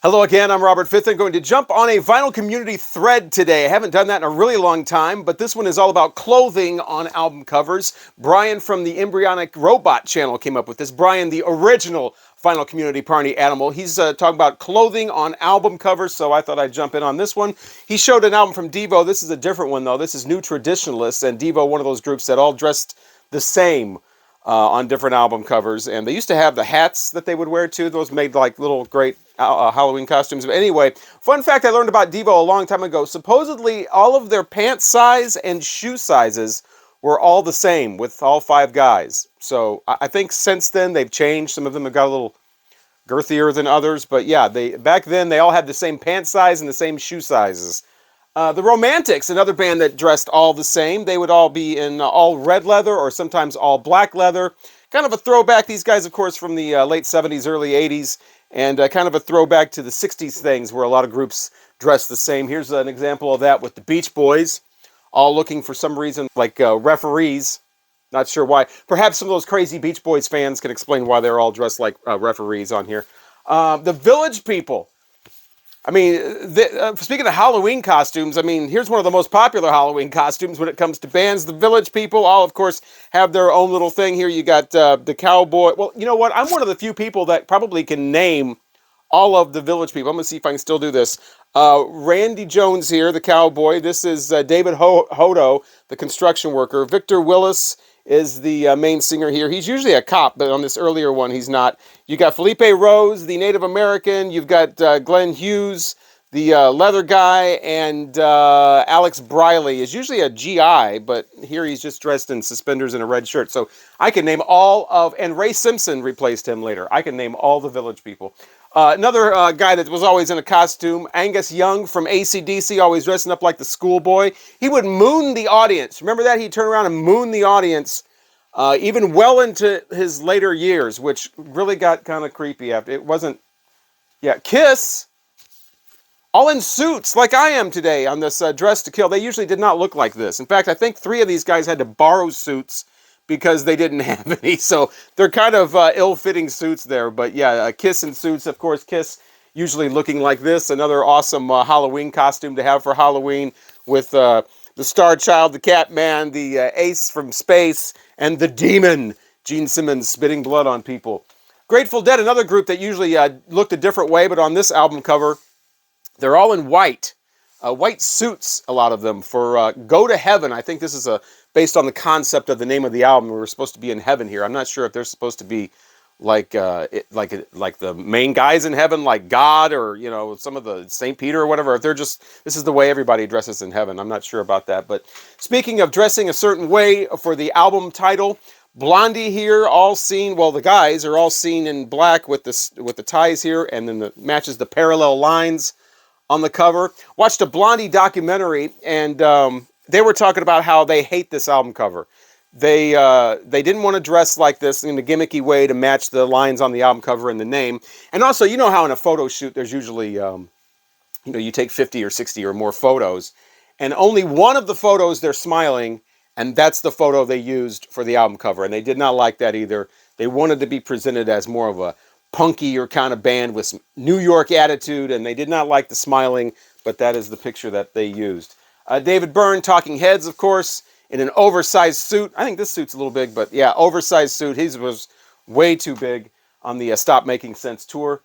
Hello again, I'm Robert Fitz. I'm going to jump on a vinyl community thread today. I haven't done that in a really long time, but this one is all about clothing on album covers. Brian from the EmbryonicRobot channel came up with this. Brian, the original vinyl community party animal. He's talking about clothing on album covers, so I thought I'd jump in on this one. He showed an album from Devo. This is a different one, though. This is New Traditionalists, and Devo, one of those groups that all dressed the same on different album covers. And they used to have the hats that they would wear, too. Those made like little great Halloween costumes. But anyway, fun fact I learned about Devo a long time ago. Supposedly, all of their pant size and shoe sizes were all the same with all 5 guys. So I think since then they've changed. Some of them have got a little girthier than others. But yeah, back then they all had the same pant size and the same shoe sizes. The Romantics, another band that dressed all the same. They would all be in all red leather or sometimes all black leather. Kind of a throwback. These guys, of course, from the late 70s, early 80s. And kind of a throwback to the 60s things where a lot of groups dress the same. Here's an example of that with the Beach Boys, all looking for some reason like referees. Not sure why. Perhaps some of those crazy Beach Boys fans can explain why they're all dressed like referees on here. The Village People. I mean, speaking of Halloween costumes, I mean, here's one of the most popular Halloween costumes when it comes to bands. The Village People all, of course, have their own little thing here. You got the cowboy. Well, you know what? I'm one of the few people that probably can name all of the Village People. I'm going to see if I can still do this. Randy Jones here, the cowboy. This is David Hodo, the construction worker. Victor Willis is the main singer here. He's usually a cop, but on this earlier one, he's not. You got Felipe Rose, the Native American. You've got Glenn Hughes, the leather guy, and Alex Briley is usually a GI, but here he's just dressed in suspenders and a red shirt. So I can name all of, and Ray Simpson replaced him later. I can name all the Village People. Another guy that was always in a costume, Angus Young from AC/DC, always dressing up like the schoolboy. He would moon the audience. Remember that? He'd turn around and moon the audience, even well into his later years, which really got kind of creepy after. It wasn't, yeah, Kiss, all in suits like I am today on this Dress to Kill. They usually did not look like this. In fact, I think 3 of these guys had to borrow suits because they didn't have any. So they're kind of ill-fitting suits there. But yeah, Kiss in suits. Of course, Kiss usually looking like this. Another awesome Halloween costume to have for Halloween with the Star Child, the Catman, the Ace from Space, and the Demon, Gene Simmons, spitting blood on people. Grateful Dead, another group that usually looked a different way, but on this album cover, they're all in white. White suits, a lot of them, for Go to Heaven. I think this is based on the concept of the name of the album. We're supposed to be in heaven here. I'm not sure if they're supposed to be like the main guys in heaven, like God, or you know, some of the St. Peter or whatever. If they're just, this is the way everybody dresses in heaven. I'm not sure about that. But speaking of dressing a certain way for the album title, Blondie here, all seen. Well, the guys are all seen in black with the ties here, and then matches the parallel lines on the cover. Watched a Blondie documentary, and they were talking about how they hate this album cover. They didn't want to dress like this in a gimmicky way to match the lines on the album cover and the name. And also, you know how in a photo shoot there's usually, you take 50 or 60 or more photos, and only one of the photos they're smiling, and that's the photo they used for the album cover. And they did not like that either. They wanted to be presented as more of a punkier kind of band with some New York attitude, and they did not like the smiling, but that is the picture that they used. David Byrne, Talking Heads, of course, in an oversized suit. I think this suit's a little big, but yeah, oversized suit. His was way too big on the Stop Making Sense tour.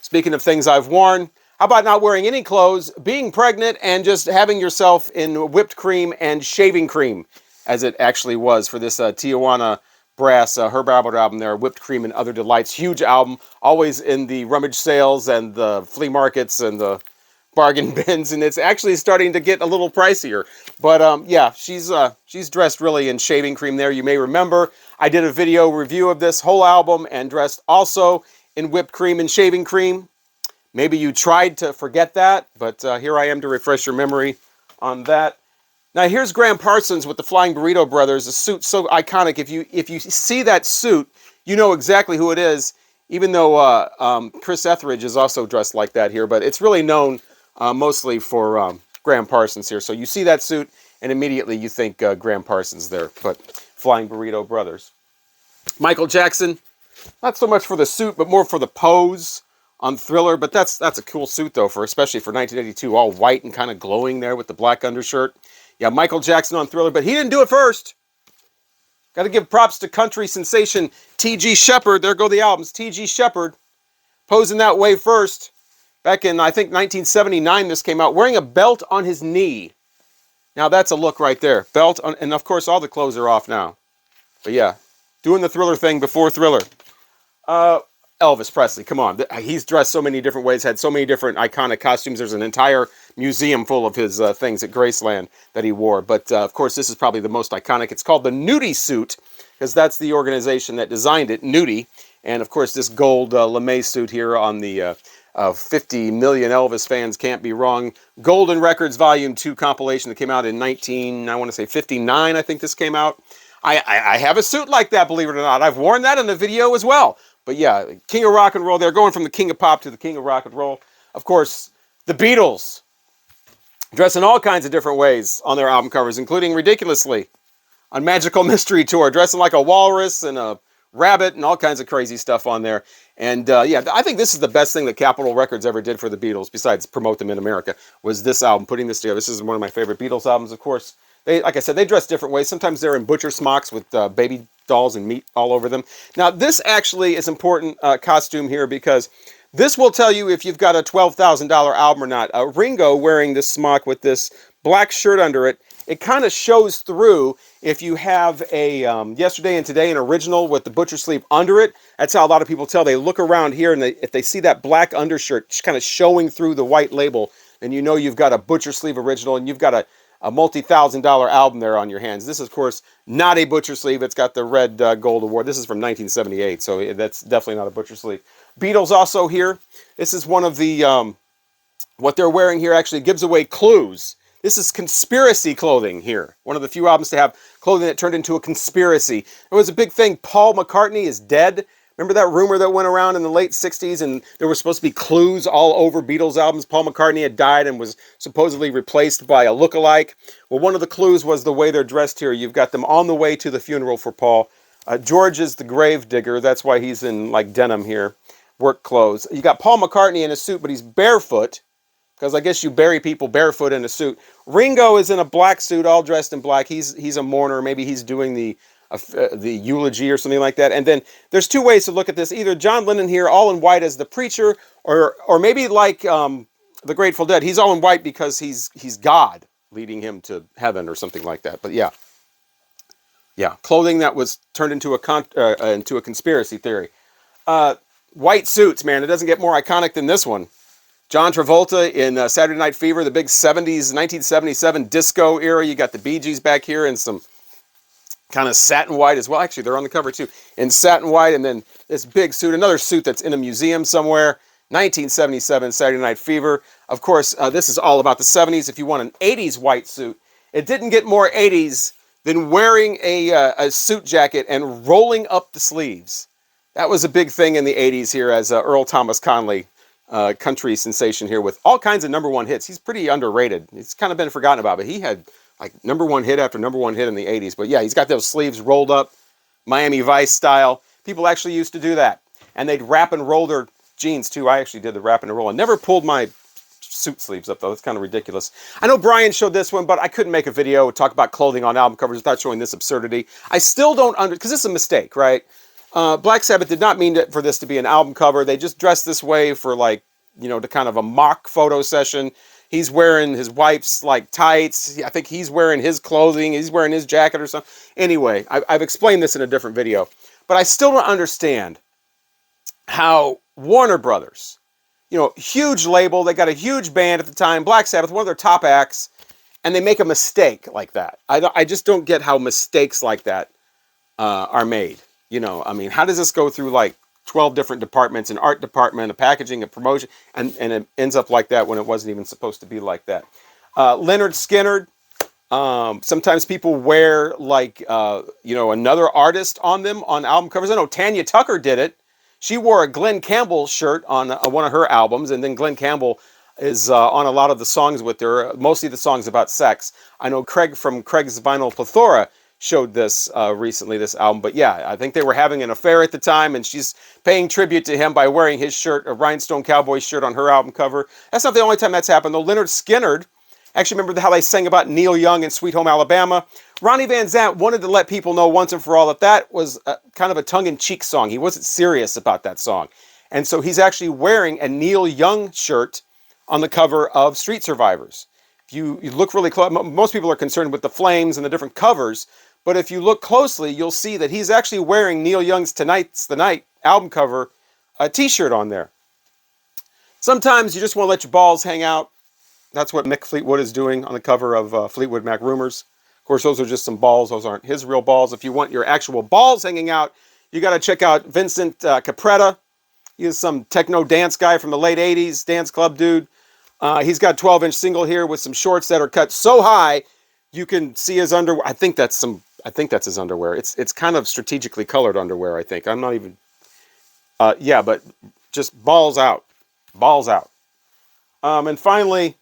Speaking of things I've worn, how about not wearing any clothes, being pregnant, and just having yourself in whipped cream and shaving cream, as it actually was for this Tijuana Brass Herb Albert album there, Whipped Cream and Other Delights. Huge album, always in the rummage sales and the flea markets and the bargain bins, and it's actually starting to get a little pricier. But yeah, she's dressed really in shaving cream there. You may remember I did a video review of this whole album and dressed also in whipped cream and shaving cream. Maybe you tried to forget that, but here I am to refresh your memory on that. Now here's Graham Parsons with the Flying Burrito Brothers, a suit so iconic. If you see that suit, you know exactly who it is, even though Chris Etheridge is also dressed like that here, but it's really known mostly for Graham Parsons here. So you see that suit, and immediately you think Graham Parsons there, but Flying Burrito Brothers. Michael Jackson, not so much for the suit, but more for the pose on Thriller, but that's a cool suit though, especially for 1982, all white and kind of glowing there with the black undershirt. Yeah, Michael Jackson on Thriller, but he didn't do it first. Got to give props to country sensation T.G. Shepherd. There go the albums. T.G. Shepherd posing that way first. Back in, I think, 1979 this came out, wearing a belt on his knee. Now that's a look right there. Belt on, and of course all the clothes are off now. But yeah, doing the Thriller thing before Thriller. Elvis Presley, come on. He's dressed so many different ways, had so many different iconic costumes. There's an entire museum full of his things at Graceland that he wore. But, of course, this is probably the most iconic. It's called the Nudie suit, because that's the organization that designed it, Nudie. And, of course, this gold lame suit here on the 50 million Elvis fans can't be wrong. Golden Records Volume 2 compilation that came out in 59, I think this came out. I have a suit like that, believe it or not. I've worn that in the video as well. But yeah, King of Rock and Roll. They're going from the King of Pop to the King of Rock and Roll. Of course, the Beatles dress in all kinds of different ways on their album covers, including ridiculously on Magical Mystery Tour, dressing like a walrus and a rabbit and all kinds of crazy stuff on there. And yeah, I think this is the best thing that Capitol Records ever did for the Beatles, besides promote them in America, was this album, putting this together. This is one of my favorite Beatles albums, of course. They, like I said, they dress different ways. Sometimes they're in butcher smocks with baby dolls and meat all over them. Now, this actually is important costume here, because this will tell you if you've got a $12,000 album or not. Ringo wearing this smock with this black shirt under it, it kind of shows through if you have a Yesterday and Today, an original with the butcher sleeve under it. That's how a lot of people tell. They look around here, and if they see that black undershirt kind of showing through the white label, then you know you've got a butcher sleeve original, and you've got a multi-$1,000 album there on your hands. This is, of course, not a butcher sleeve. It's got the red gold award. This is from 1978, so that's definitely not a butcher sleeve. Beatles also here. This is one of the, what they're wearing here actually gives away clues. This is conspiracy clothing here. One of the few albums to have clothing that turned into a conspiracy. It was a big thing. Paul McCartney is dead. Remember that rumor that went around in the late 60s, and there were supposed to be clues all over Beatles albums? Paul McCartney had died and was supposedly replaced by a look-alike. Well, one of the clues was the way they're dressed here. You've got them on the way to the funeral for Paul. George is the grave digger. That's why he's in, like, denim here. Work clothes. You got Paul McCartney in a suit, but he's barefoot, because I guess you bury people barefoot in a suit. Ringo is in a black suit, all dressed in black. He's a mourner. Maybe he's doing the eulogy or something like that. And then there's two ways to look at this. Either John Lennon here, all in white as the preacher, or maybe like the Grateful Dead. He's all in white because he's God leading him to heaven or something like that. But yeah, clothing that was turned into a conspiracy theory. White suits, man. It doesn't get more iconic than this one. John Travolta in Saturday Night Fever, the big 70s, 1977 disco era. You got the Bee Gees back here in some kind of satin white as well. Actually, they're on the cover too. In satin white, and then this big suit, another suit that's in a museum somewhere. 1977 Saturday Night Fever. Of course, this is all about the 70s. If you want an 80s white suit, it didn't get more 80s than wearing a suit jacket and rolling up the sleeves. That was a big thing in the 80s here, as Earl Thomas Conley, country sensation here with all kinds of #1 hits. He's pretty underrated. He's kind of been forgotten about, but he had like #1 hit after #1 hit in the 80s. But yeah, he's got those sleeves rolled up, Miami Vice style. People actually used to do that. And they'd wrap and roll their jeans too. I actually did the wrap and roll. I never pulled my suit sleeves up though. That's kind of ridiculous. I know Brian showed this one, but I couldn't make a video talk about clothing on album covers without showing this absurdity. I still don't because this is a mistake, right? Black Sabbath did not mean for this to be an album cover. They just dressed this way for, like, you know, to kind of a mock photo session. He's wearing his wife's, like, tights. I think he's wearing his clothing. He's wearing his jacket or something. Anyway, I've explained this in a different video. But I still don't understand how Warner Brothers, you know, huge label, they got a huge band at the time, Black Sabbath, one of their top acts, and they make a mistake like that. I just don't get how mistakes like that are made. You know, I mean, how does this go through like 12 different departments, an art department, a packaging, a promotion, and it ends up like that when it wasn't even supposed to be like that. Leonard Skinner, sometimes people wear like, you know, another artist on them on album covers. I know Tanya Tucker did it. She wore a Glenn Campbell shirt on one of her albums, and then Glenn Campbell is on a lot of the songs with her, mostly the songs about sex. I know Craig from Craig's Vinyl Plethora, showed this recently, this album. But yeah, I think they were having an affair at the time, and she's paying tribute to him by wearing his shirt, a Rhinestone Cowboy shirt on her album cover. That's not the only time that's happened, though. Leonard Skinner, actually remember how they sang about Neil Young in Sweet Home Alabama? Ronnie Van Zant wanted to let people know once and for all that that was kind of a tongue-in-cheek song. He wasn't serious about that song. And so he's actually wearing a Neil Young shirt on the cover of Street Survivors. If you look really close, most people are concerned with the flames and the different covers, but if you look closely, you'll see that he's actually wearing Neil Young's Tonight's the Night album cover t-shirt on there. Sometimes you just want to let your balls hang out. That's what Mick Fleetwood is doing on the cover of Fleetwood Mac Rumors. Of course, those are just some balls. Those aren't his real balls. If you want your actual balls hanging out, you got to check out Vincent Capretta. He is some techno dance guy from the late 80s, dance club dude. He's got a 12-inch single here with some shorts that are cut so high you can see his underwear. I think that's his underwear. It's kind of strategically colored underwear, I think. I'm not even yeah, but just balls out. Balls out. And finally,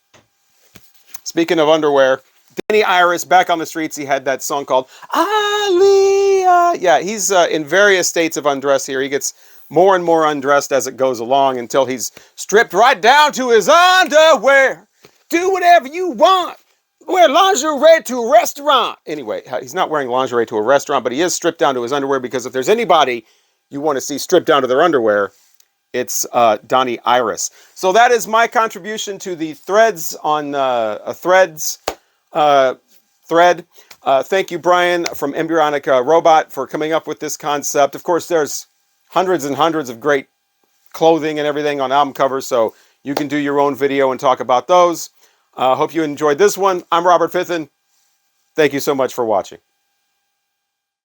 speaking of underwear, Danny Iris back on the streets. He had that song called Aliyah. Yeah, he's in various states of undress here. He gets more and more undressed as it goes along until he's stripped right down to his underwear. Do whatever you want. Wear lingerie to a restaurant. Anyway, he's not wearing lingerie to a restaurant, but he is stripped down to his underwear, because if there's anybody you want to see stripped down to their underwear, it's Donnie Iris. So that is my contribution to the threads on Threads thread. Thank you, Brian from Embryonic Robot, for coming up with this concept. Of course, there's hundreds and hundreds of great clothing and everything on album covers, so you can do your own video and talk about those. Hope you enjoyed this one. I'm Robert Fithen. Thank you so much for watching.